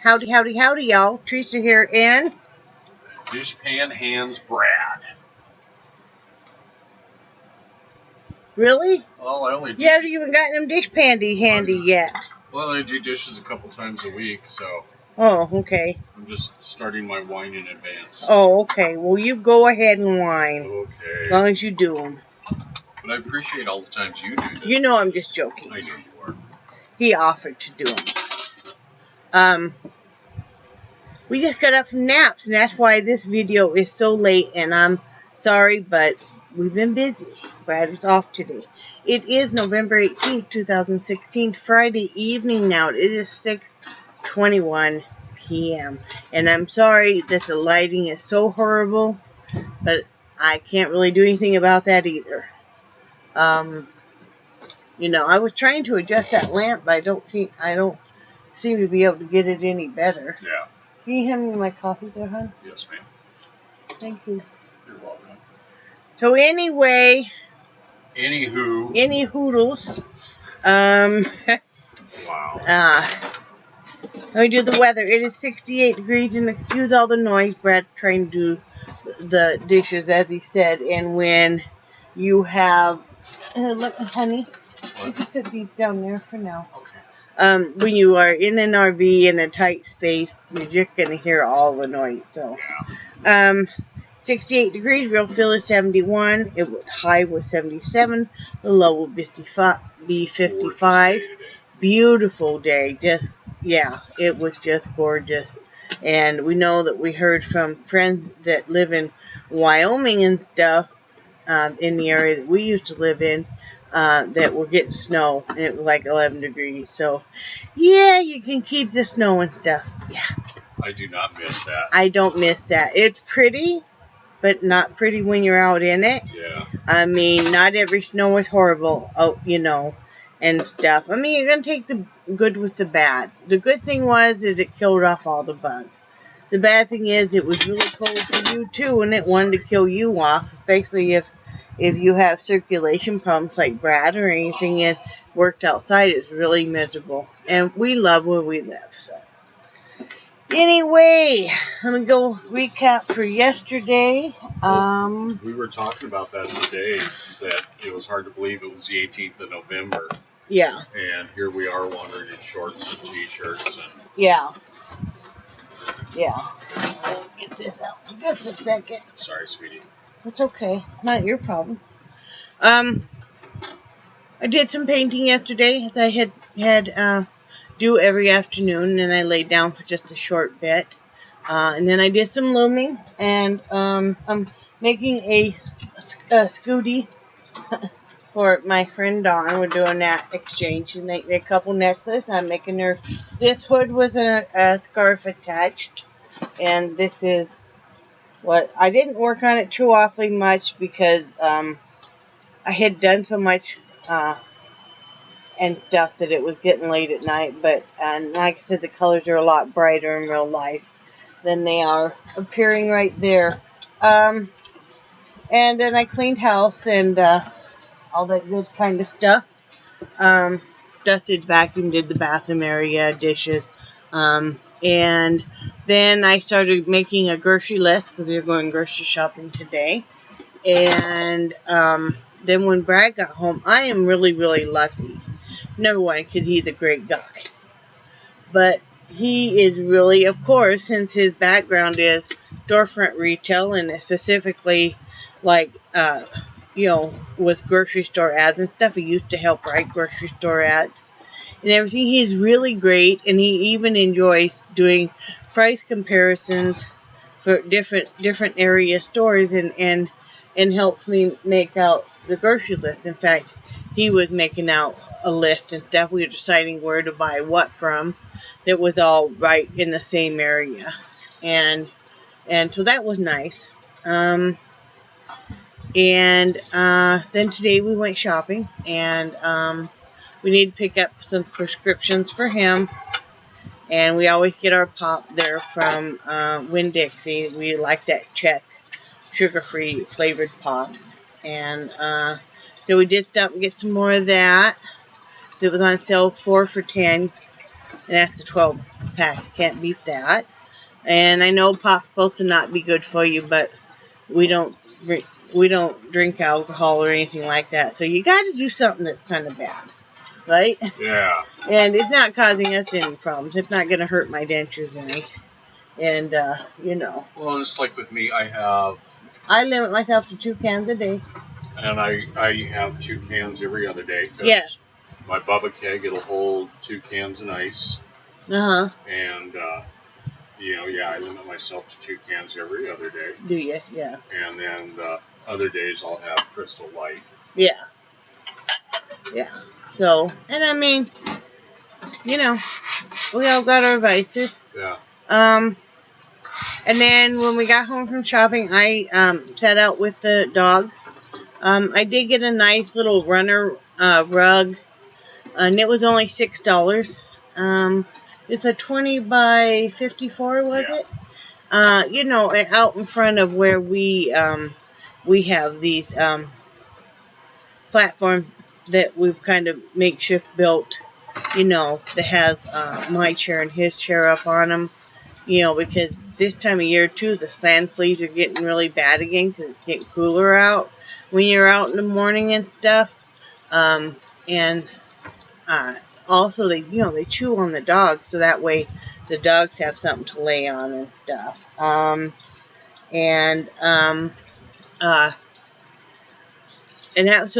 Howdy, howdy, howdy, y'all. Teresa here, and Dishpan Hands Brad. Really? Well, I only do. You haven't even gotten them dishpan handy yet. Well, I do dishes a couple times a week, so. Oh, okay. I'm just starting my wine in advance. Oh, okay. Well, you go ahead and whine. Okay. As long as you do them. But I appreciate all the times you do that. You know I'm just joking. I know you are. He offered to do them. We just got up from naps, and that's why this video is so late, and I'm sorry, but we've been busy. Brad is off today. It is November 18th, 2016, Friday evening now. It is 6:21 p.m. And I'm sorry that the lighting is so horrible, but I can't really do anything about that either. You know, I was trying to adjust that lamp, but I don't seem to be able to get it any better. Yeah. Can you hand me my coffee there, hon? Yes, ma'am. Thank you. You're welcome. So anyway. Anywho. Any hoodles. Wow. Let me do the weather. It is 68 degrees, and excuse all the noise. Brad trying to do the dishes, as he said. And when you have, look, honey, you can sit these down there for now. Okay. When you are in an RV in a tight space, you're just gonna hear all the noise. So, yeah. 68 degrees. Real feel is 71. It was high was 77. The low will be 55. Beautiful day. Just, yeah, it was just gorgeous. And we know that we heard from friends that live in Wyoming and stuff, in the area that we used to live in, that we're getting snow, and it was like 11 degrees. So, yeah, you can keep the snow and stuff. Yeah. I do not miss that. I don't miss that. It's pretty, but not pretty when you're out in it. Yeah. I mean, not every snow is horrible, you know, and stuff. I mean, you're going to take the good with the bad. The good thing is it killed off all the bugs. The bad thing is it was really cold for you, too, and it wanted to kill you off, especially if you have circulation problems like Brad or anything and worked outside. It's really miserable. And we love where we live, so. Anyway, let me go recap for yesterday. We were talking about that today, that it was hard to believe it was the 18th of November. Yeah. And here we are wandering in shorts and t-shirts. And yeah. Yeah. Let's get this out for just a second. Sorry, sweetie. It's okay. Not your problem. I did some painting yesterday that I had do every afternoon, and I laid down for just a short bit. And then I did some looming, and I'm making a scooty for my friend Dawn. We're doing that exchange. She made me a couple necklaces. I'm making her this hood with a scarf attached, and this is what I didn't work on it too awfully much because I had done so much and stuff that it was getting late at night. But like I said, the colors are a lot brighter in real life than they are appearing right there. And then I cleaned house and all that good kind of stuff. Dusted, vacuumed, did the bathroom area, dishes. And then I started making a grocery list because we were going grocery shopping today. And then when Brad got home, I am really, really lucky. Number one, because he's a great guy. But he is really, of course, since his background is storefront retail and specifically like, you know, with grocery store ads and stuff. He used to help write grocery store ads and everything. He's really great, and he even enjoys doing price comparisons for different area stores and helps me make out the grocery list. In fact, he was making out a list and stuff. We were deciding where to buy what from that was all right in the same area. And so that was nice. And then today we went shopping, and we need to pick up some prescriptions for him. And we always get our pop there from Winn-Dixie. We like that Czech sugar-free flavored pop. And so we did stop and get some more of that. It was on sale 4 for $10. and that's a 12-pack. Can't beat that. And I know pop's supposed to not be good for you, but we don't drink alcohol or anything like that. So you got to do something that's kind of bad, right? Yeah. And it's not causing us any problems. It's not going to hurt my dentures any. And you know. Well, it's like with me, I limit myself to 2 cans a day. And I have 2 cans every other day. Yeah. My Bubba keg, it'll hold 2 cans of ice. Uh-huh. And, I limit myself to 2 cans every other day. Do you? Yeah. And then the other days I'll have Crystal Light. Yeah. Yeah. So, and I mean, you know, we all got our vices. Yeah. And then when we got home from shopping, I sat out with the dogs. I did get a nice little runner rug, and it was only $6. It's a 20 by 54, was it? Out in front of where we have these platforms that we've kind of makeshift built, that has my chair and his chair up on them, because this time of year, too, the sand fleas are getting really bad again because it's getting cooler out when you're out in the morning and stuff. Also, they chew on the dogs, so that way the dogs have something to lay on and stuff. So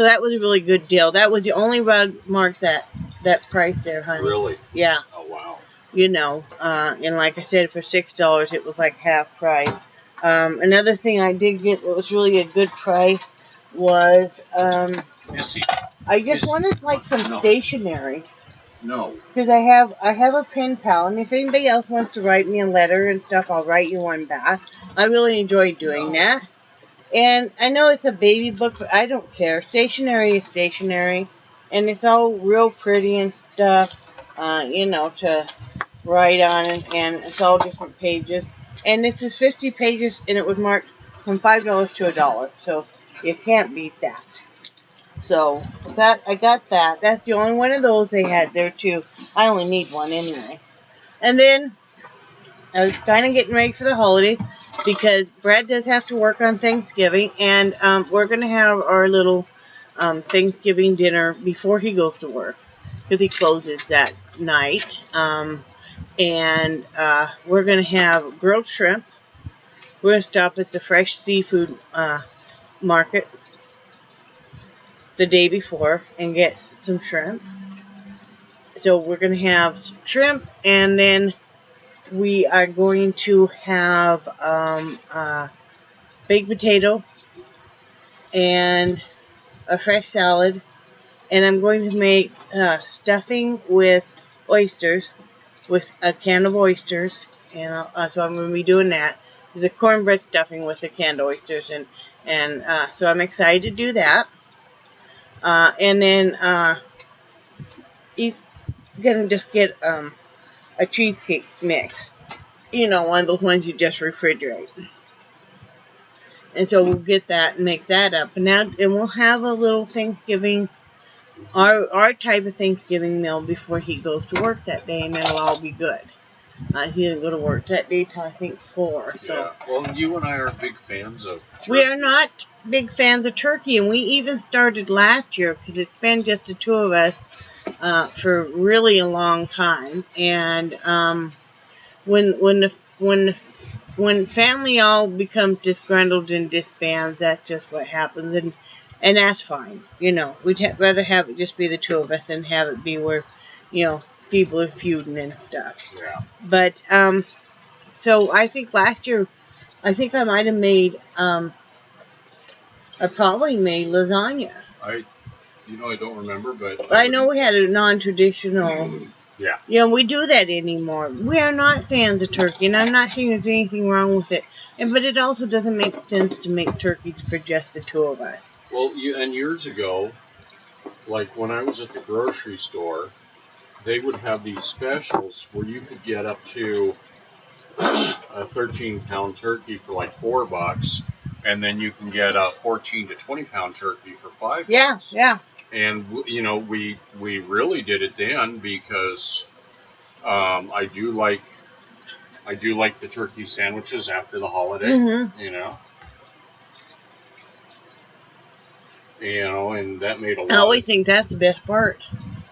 that was a really good deal. That was the only rug marked that price there, honey. Really? Yeah. Oh, wow. And like I said, for $6, it was like half price. Another thing I did get that was really a good price was, I just wanted like some stationery. No. Because I have a pen pal, and if anybody else wants to write me a letter and stuff, I'll write you one back. I really enjoy doing that. And I know it's a baby book, but I don't care. Stationery is stationery, and it's all real pretty and stuff, to write on, and it's all different pages. And this is 50 pages, and it was marked from $5 to $1, so you can't beat that. So I got that. That's the only one of those they had there too. I only need one anyway. And then I was kind of getting ready for the holidays because Brad does have to work on Thanksgiving, and we're going to have our little Thanksgiving dinner before he goes to work because he closes that night. We're going to have grilled shrimp. We're going to stop at the fresh seafood market the day before and get some shrimp. So we're going to have shrimp, and then we are going to have baked potato and a fresh salad, and I'm going to make stuffing with oysters, with a can of oysters, and so I'm going to be doing that. The cornbread stuffing with the canned oysters, and so I'm excited to do that. And then he's gonna just get a cheesecake mix, one of those ones you just refrigerate. And so we'll get that and make that up, and we'll have a little Thanksgiving, our type of Thanksgiving meal before he goes to work that day, and it'll all be good. He didn't go to work that day till I think 4. So. Yeah. Well, you and I are big fans of turkey. We are not big fans of turkey, and we even started last year because it's been just the two of us for really a long time. And when family all becomes disgruntled and disbands, that's just what happens, and that's fine. We'd rather have it just be the two of us than have it be where people are feuding and stuff. Yeah. But so I think last year, I might have made I probably made lasagna. I don't remember, but I know we had a non-traditional. Yeah. We do that anymore. We are not fans of turkey, and I'm not saying there's anything wrong with it. But it also doesn't make sense to make turkeys for just the two of us. Well, years ago, like when I was at the grocery store, they would have these specials where you could get up to a 13-pound turkey for like $4, and then you can get a 14 to 20-pound turkey for $5. Yeah. And we really did it then because I do like the turkey sandwiches after the holiday. Mm-hmm. And that made a lot. I always think that's the best part.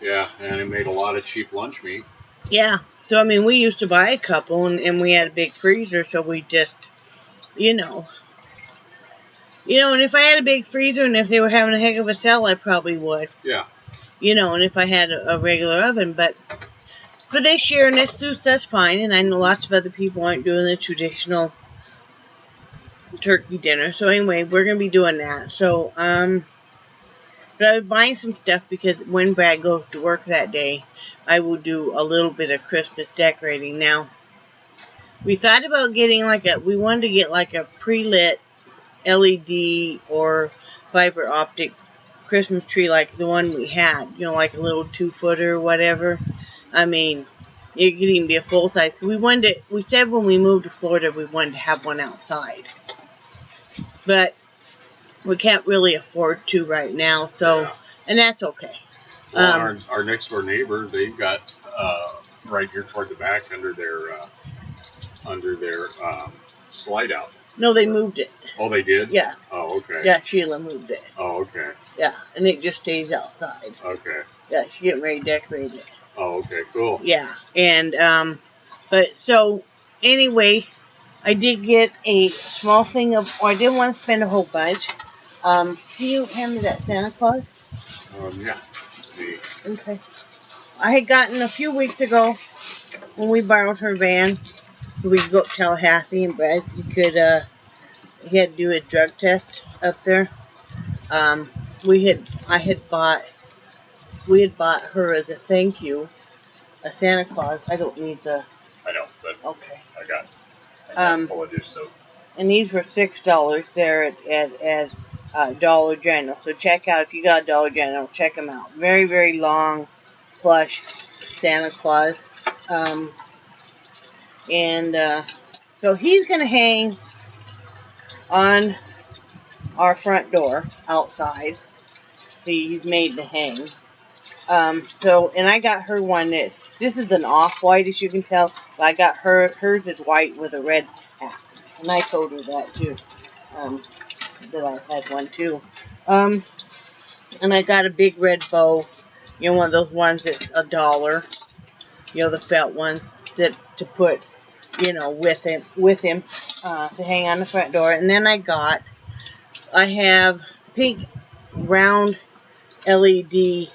Yeah, and it made a lot of cheap lunch meat. Yeah. So, I mean, we used to buy a couple, and we had a big freezer, so we just, and if I had a big freezer and if they were having a heck of a sale, I probably would. Yeah. And if I had a regular oven, but for this year, and it suits us fine, and I know lots of other people aren't doing the traditional turkey dinner. So anyway, we're going to be doing that. So, but I was buying some stuff because when Brad goes to work that day, I will do a little bit of Christmas decorating. Now, we thought about getting we wanted to get like a pre-lit LED or fiber optic Christmas tree like the one we had, like a little 2-footer or whatever. I mean, it could even be a full size. We said when we moved to Florida we wanted to have one outside. But we can't really afford to right now, so, yeah. And that's okay. Well, our next door neighbor, they've got right here toward the back under their slide out. No, they moved it. Oh, they did? Yeah. Oh, okay. Yeah, Sheila moved it. Oh, okay. Yeah, and it just stays outside. Okay. Yeah, she's getting ready to decorate it. Oh, okay, cool. Yeah, and, but so, anyway, I did get a small thing I didn't want to spend a whole bunch. Can you hand me that Santa Claus? Yeah. Okay. I had gotten a few weeks ago when we borrowed her van. We could go up to Tallahassee, and Brad, he had to do a drug test up there. We had bought her as a thank you a Santa Claus. I don't need the. I know, but okay. I got full of dish soap. And these were $6 there at Dollar General. So check out if you got Dollar General, check them out. Very, very long plush Santa Claus. So he's gonna hang on our front door outside. He's made to hang. And I got her one this is an off-white, as you can tell. But I got hers is white with a red hat. And I told her that too. That I had one too. And I got a big red bow. One of those ones that's $1. The felt ones that to put, with him, to hang on the front door. And then I have pink round LED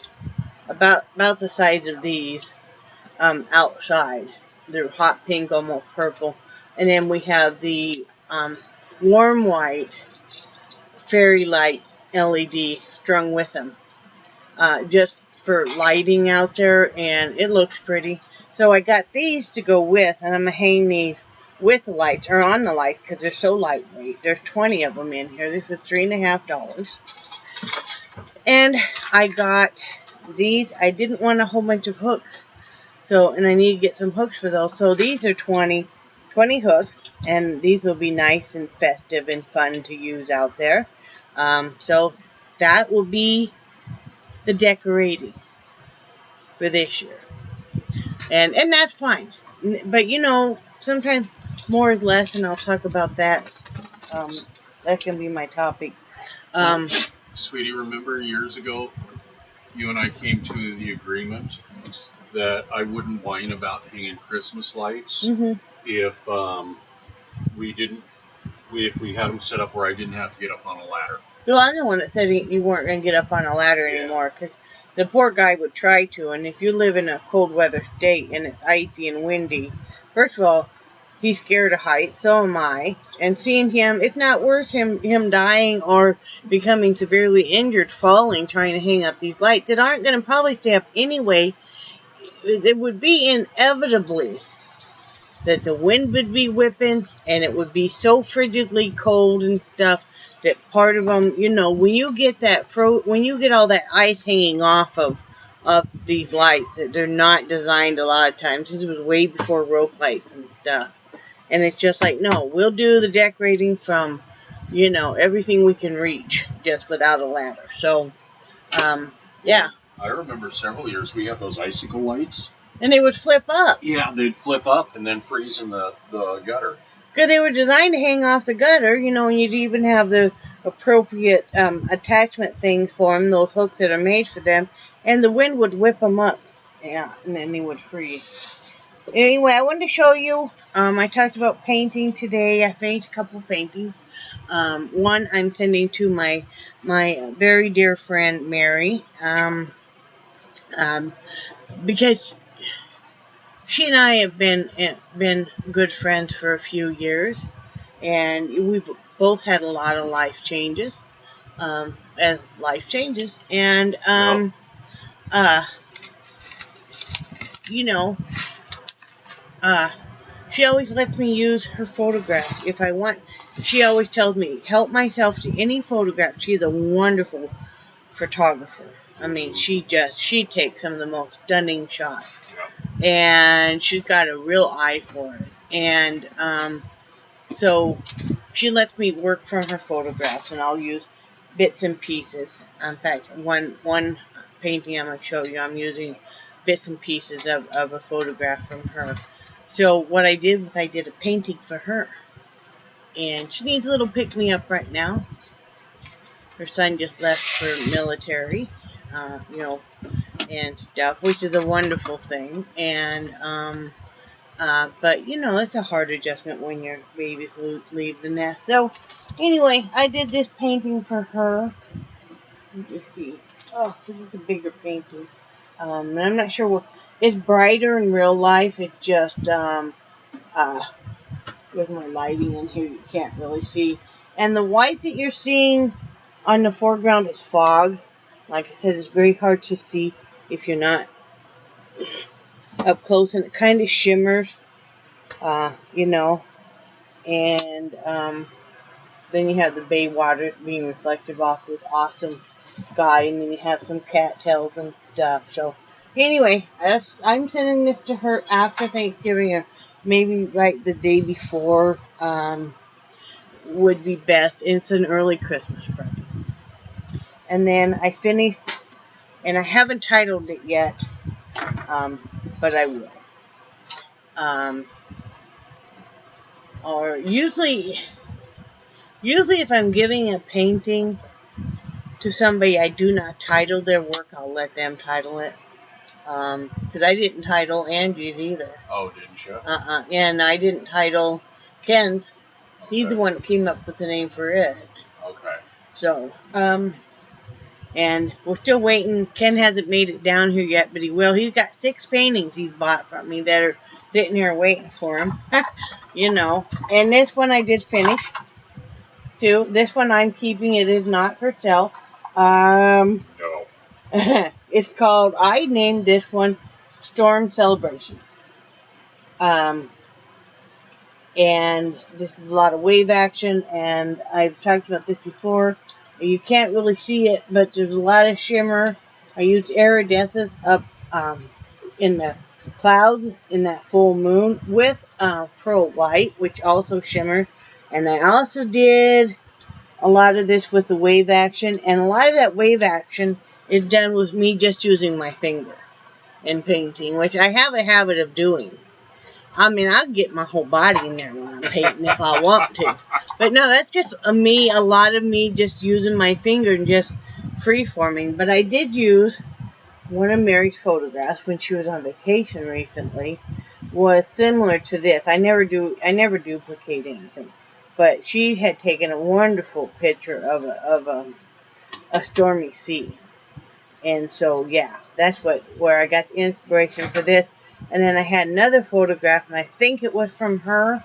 about the size of these outside. They're hot pink, almost purple. And then we have the warm white fairy light LED strung with them, just for lighting out there, and it looks pretty. So I got these to go with, and I'm going to hang these with the lights, or on the lights, because they're so lightweight. There's 20 of them in here. This is $3.50. And I got these. I didn't want a whole bunch of hooks, and I need to get some hooks for those. So these are 20 hooks, and these will be nice and festive and fun to use out there. So that will be the decorating for this year. And that's fine. But, sometimes more is less, and I'll talk about that. That can be my topic. Sweetie, remember years ago, you and I came to the agreement that I wouldn't whine about hanging Christmas lights if we had them set up where I didn't have to get up on a ladder. Well, I'm the one that said you weren't going to get up on a ladder anymore, because the poor guy would try to, and if you live in a cold weather state and it's icy and windy, first of all, he's scared of heights, so am I, and seeing him, it's not worth him dying or becoming severely injured falling trying to hang up these lights that aren't going to probably stay up anyway. It would be inevitably that the wind would be whipping, and it would be so frigidly cold and stuff that part of them, when you get when you get all that ice hanging off of these lights, that they're not designed a lot of times. This was way before rope lights and stuff. And it's just like, no, we'll do the decorating from, everything we can reach, just without a ladder. So, yeah. I remember several years we had those icicle lights. And they would flip up. Yeah, they'd flip up and then freeze in the gutter. Because they were designed to hang off the gutter, you know, and you'd even have the appropriate attachment things for them, those hooks that are made for them, and the wind would whip them up. Yeah, and then they would freeze. Anyway, I wanted to show you, I talked about painting today. I finished a couple paintings. One I'm sending to my very dear friend, Mary, because she and I have been good friends for a few years, and we've both had a lot of life changes, and you know, she always lets me use her photographs if I want. She always tells me, help myself to any photograph. She's a wonderful photographer. I mean, she takes some of the most stunning shots. And she's got a real eye for it. And so she lets me work from her photographs, and I'll use bits and pieces. In fact, one painting I'm going to show you, I'm using bits and pieces of a photograph from her. So what I did was I did a painting for her. And she needs a little pick-me-up right now. Her son just left for military, you know, and stuff, which is a wonderful thing. And but you know, it's a hard adjustment when your babies leave the nest. So anyway, I did this painting for her. Let me see. Oh, this is a bigger painting. And I'm not sure what. It's brighter in real life. It just with my lighting in here, you can't really see. And the white that you're seeing on the foreground is fog. Like I said, it's very hard to see if you're not up close, and it kind of shimmers, you know. And then you have the bay water being reflective off this awesome sky, and then you have some cattails and stuff. So anyway, I'm sending this to her after Thanksgiving, or maybe right the day before would be best. It's an early Christmas present. And then I finished, and I haven't titled it yet, but I will. Or usually if I'm giving a painting to somebody, I do not title their work. I'll let them title it. Because I didn't title Angie's either. Oh, didn't you? And I didn't title Ken's. Okay. He's the one that came up with the name for it. Okay. So, and we're still waiting. Ken hasn't made it down here yet, but he will. He's got 6 paintings he's bought from me that are sitting here waiting for him. You know. And this one I did finish, too. This one I'm keeping. It is not for sale. No. It's called, I named this one Storm Celebration. And this is a lot of wave action, and I've talked about this before. You can't really see it, but there's a lot of shimmer. I used iridescent up in the clouds in that full moon with pearl white, which also shimmers. And I also did a lot of this with the wave action, and a lot of that wave action is done with me just using my finger and painting, which I have a habit of doing. I mean, I'll get my whole body in there when I'm painting if I want to. But no, that's just a lot of me just using my finger and just free-forming. But I did use one of Mary's photographs when she was on vacation recently, was similar to this. I never duplicate anything. But she had taken a wonderful picture of a stormy sea. And so, yeah, that's where I got the inspiration for this. And then I had another photograph, and I think it was from her,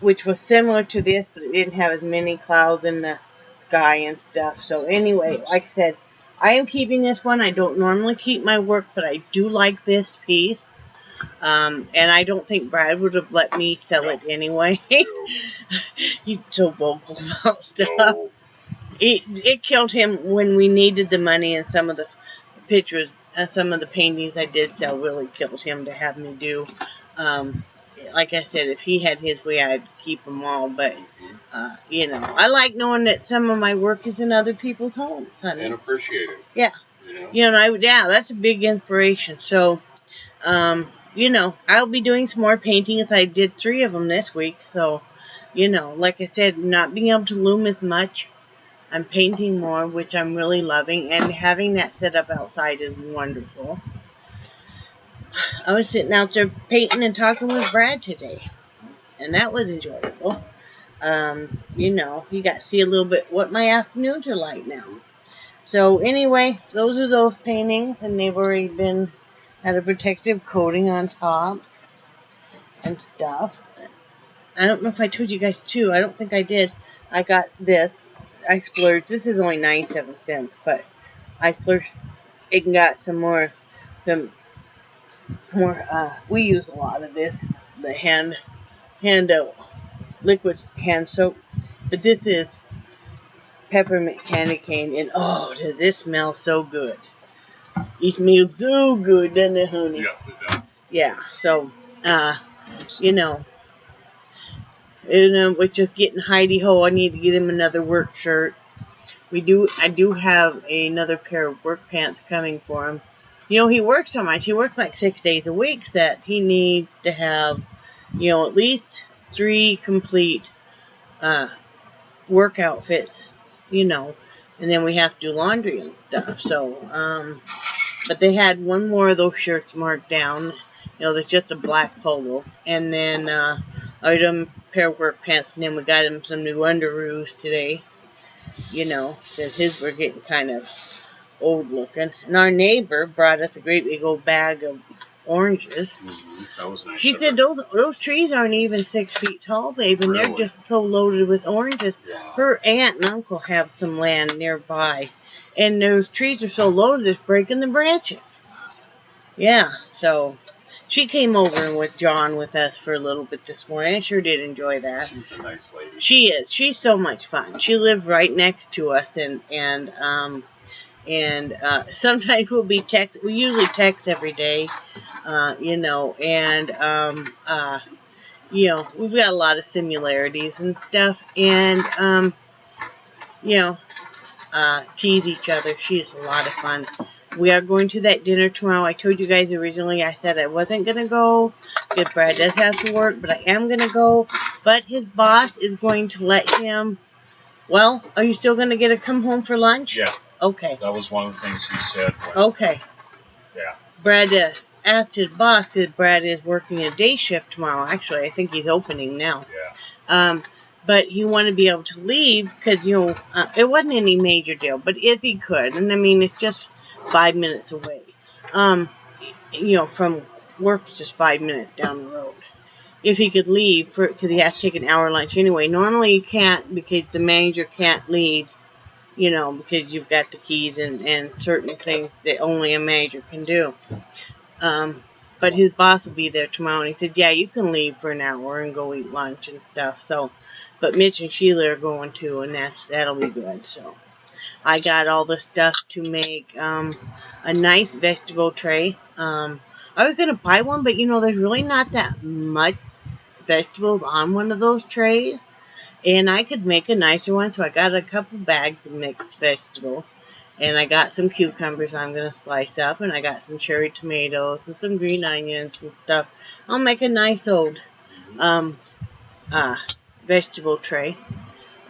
which was similar to this, but it didn't have as many clouds in the sky and stuff. So anyway, like I said, I am keeping this one. I don't normally keep my work, but I do like this piece. And I don't think Brad would have let me sell it anyway. He's so vocal about stuff. No. It killed him when we needed the money, and some of the pictures, some of the paintings I did sell really killed him to have me do. Like I said, if he had his way, I'd keep them all. But, you know, I like knowing that some of my work is in other people's homes, honey. And appreciate it. Yeah. You know? Yeah, that's a big inspiration. So, I'll be doing some more painting as I did 3 of them this week. So, like I said, not being able to loom as much, I'm painting more, which I'm really loving, and having that set up outside is wonderful. I was sitting out there painting and talking with Brad today, and that was enjoyable. You got to see a little bit what my afternoons are like now. So anyway, those are those paintings, and they've already had a protective coating on top and stuff. I don't know if I told you guys too. I don't think I did. I got this. I splurged. This is only 97 cents, but I splurged and got some more. We use a lot of this. The hand liquid hand soap, but this is peppermint candy cane, and oh, does this smell so good? It smells so good, doesn't it, honey? Yes, it does. Yeah. So, we're just getting Heide ho. I need to get him another work shirt. I do have another pair of work pants coming for him. He works so much. He works like 6 days a week that he needs to have, at least 3 complete work outfits, and then we have to do laundry and stuff. So, but they had one more of those shirts marked down. There's just a black polo, and then I got him a pair of work pants, and then we got him some new underoos today. Since his were getting kind of old looking. And our neighbor brought us a great big old bag of oranges. Mm-hmm. That was nice. She said those trees aren't even 6 feet tall, babe, and Really? they're just so loaded with oranges. Wow. Her aunt and uncle have some land nearby, and those trees are so loaded it's breaking the branches. Yeah, so she came over and with John with us for a little bit this morning. I sure did enjoy that. She's a nice lady. She is. She's so much fun. She lived right next to us, and sometimes we'll be text. We usually text every day, we've got a lot of similarities and stuff, and tease each other. She's a lot of fun. We are going to that dinner tomorrow. I told you guys originally I said I wasn't going to go because Brad does have to work, but I am going to go. But his boss is going to let him. Well, are you still going to get to come home for lunch? Yeah. Okay. That was one of the things he said. Okay. Yeah. Brad asked his boss because Brad is working a day shift tomorrow. Actually, I think he's opening now. Yeah. But he wanted to be able to leave because, it wasn't any major deal. But if he could, and I mean, it's just 5 minutes away. From work, it's just 5 minutes down the road. If he could leave, because he has to take an hour lunch anyway. Normally you can't because the manager can't leave, because you've got the keys and certain things that only a manager can do. But his boss will be there tomorrow, and he said, yeah, you can leave for an hour and go eat lunch and stuff. So, but Mitch and Sheila are going too, and that'll be good. So, I got all the stuff to make a nice vegetable tray. I was going to buy one, but there's really not that much vegetables on one of those trays. And I could make a nicer one, so I got a couple bags of mixed vegetables. And I got some cucumbers I'm going to slice up, and I got some cherry tomatoes and some green onions and stuff. I'll make a nice old vegetable tray.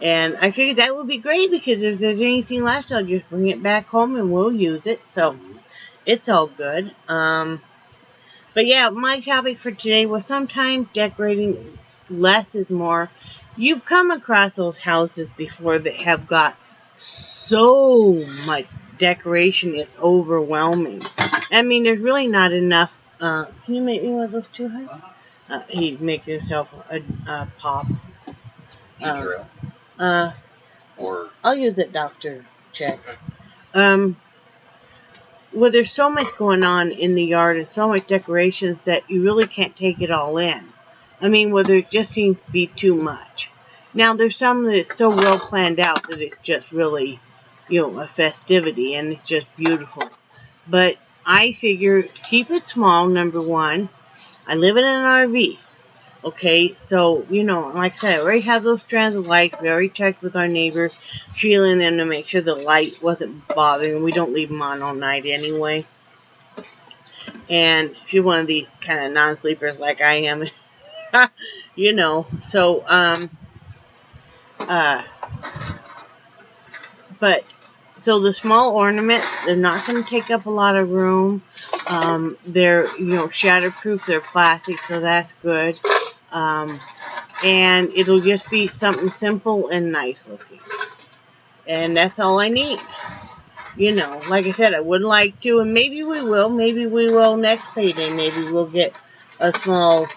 And I figured that would be great because if there's anything left, I'll just bring it back home and we'll use it. So, it's all good. But yeah, my topic for today was sometimes decorating less is more. You've come across those houses before that have got so much decoration, it's overwhelming. I mean, there's really not enough. Can you make me one of those too, huh? He's making himself a pop. Ginger ale. Or I'll use it, Dr. Check. Okay. Well, there's so much going on in the yard and so much decorations that you really can't take it all in. I mean, there it just seems to be too much. Now, there's some that's so well planned out that it's just really, a festivity, and it's just beautiful. But I figure keep it small, number one. I live in an RV. Okay, so, like I said, I already have those strands of lights. We already checked with our neighbors, shielding them to make sure the light wasn't bothering. We don't leave them on all night anyway. And she's one of these kind of non-sleepers like I am. So, but, so the small ornaments, they're not going to take up a lot of room. They're, shatterproof, they're plastic, so that's good. And it'll just be something simple and nice looking. And that's all I need. Like I said, I would like to, and maybe we will. Maybe we will next payday. Maybe we'll get a small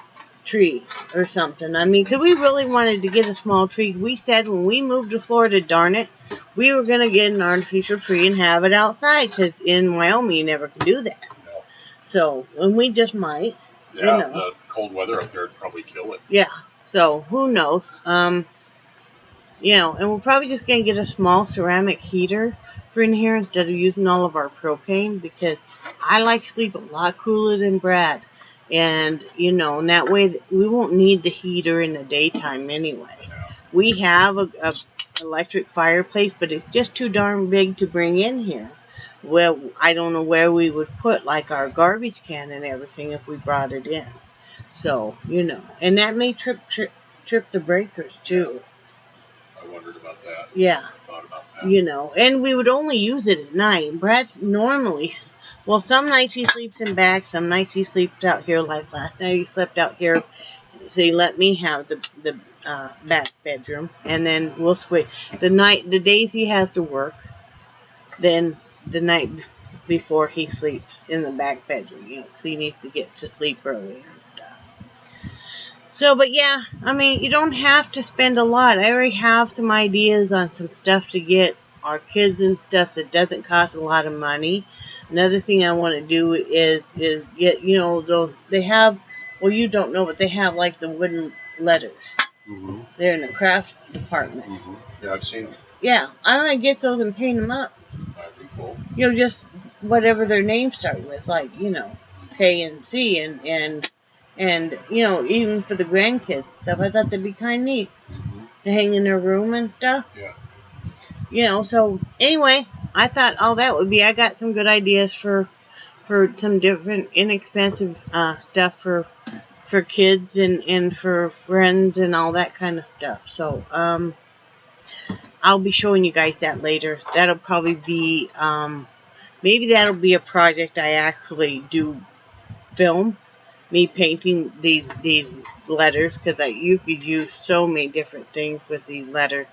tree or something. I mean, because we really wanted to get a small tree. We said when we moved to Florida, darn it, we were going to get an artificial tree and have it outside, because in Wyoming you never can do that. No. So, and we just might. Yeah, the cold weather up there would probably kill it. Yeah, so who knows? And we're probably just going to get a small ceramic heater for in here instead of using all of our propane, because I like sleep a lot cooler than Brad. And, and that way we won't need the heater in the daytime anyway. Yeah. We have a electric fireplace, but it's just too darn big to bring in here. Well, I don't know where we would put, like, our garbage can and everything if we brought it in. So, and that may trip the breakers, too. I wondered about that. Yeah. I thought about that. And we would only use it at night. Brad's normally, well, some nights he sleeps in back, some nights he sleeps out here. Like last night he slept out here, so he let me have the back bedroom, and then we'll switch. The days he has to work, then the night before he sleeps in the back bedroom, because he needs to get to sleep early. So, but yeah, I mean, you don't have to spend a lot. I already have some ideas on some stuff to get our kids and stuff that doesn't cost a lot of money. Another thing I want to do is get, those, they have, well, you don't know, but they have like the wooden letters. Mm-hmm. They're in the craft department. Mm-hmm. Yeah, I've seen them. Yeah, I want to get those and paint them up. That'd be cool. Just whatever their names start with, like, K and C and even for the grandkids stuff, I thought that'd be kind of neat to hang in their room and stuff. Yeah. So anyway, I thought all that would be. I got some good ideas for some different inexpensive stuff for kids and for friends and all that kind of stuff. So I'll be showing you guys that later. That'll probably be maybe that'll be a project I actually do film. Me painting these letters, because you could use so many different things with these letters.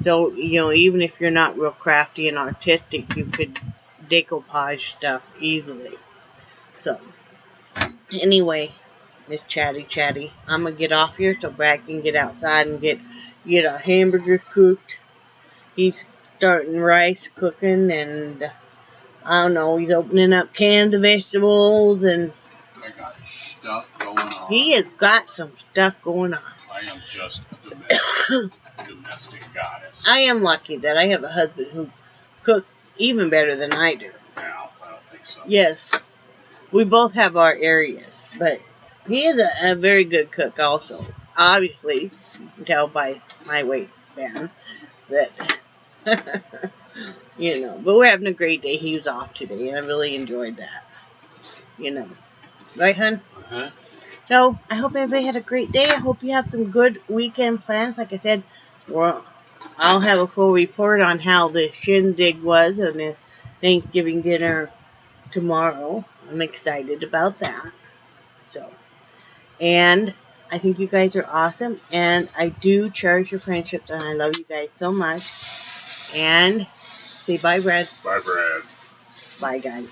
So, even if you're not real crafty and artistic, you could decoupage stuff easily. So, anyway, Miss Chatty, I'm going to get off here so Brad can get outside and get our hamburgers cooked. He's starting rice cooking, and I don't know, he's opening up cans of vegetables, and I got stuff going on. He has got some stuff going on. I am just a domestic goddess. I am lucky that I have a husband who cooks even better than I do. No, I don't think so. Yes. We both have our areas, but he is a very good cook also. Obviously, you can tell by my weight band that, but we're having a great day. He was off today, and I really enjoyed that. Right, hon? Uh-huh. So, I hope everybody had a great day. I hope you have some good weekend plans. Like I said, I'll have a full report on how the shindig was and the Thanksgiving dinner tomorrow. I'm excited about that. So, and I think you guys are awesome. And I do cherish your friendships, and I love you guys so much. And say bye, Brad. Bye, Brad. Bye, guys.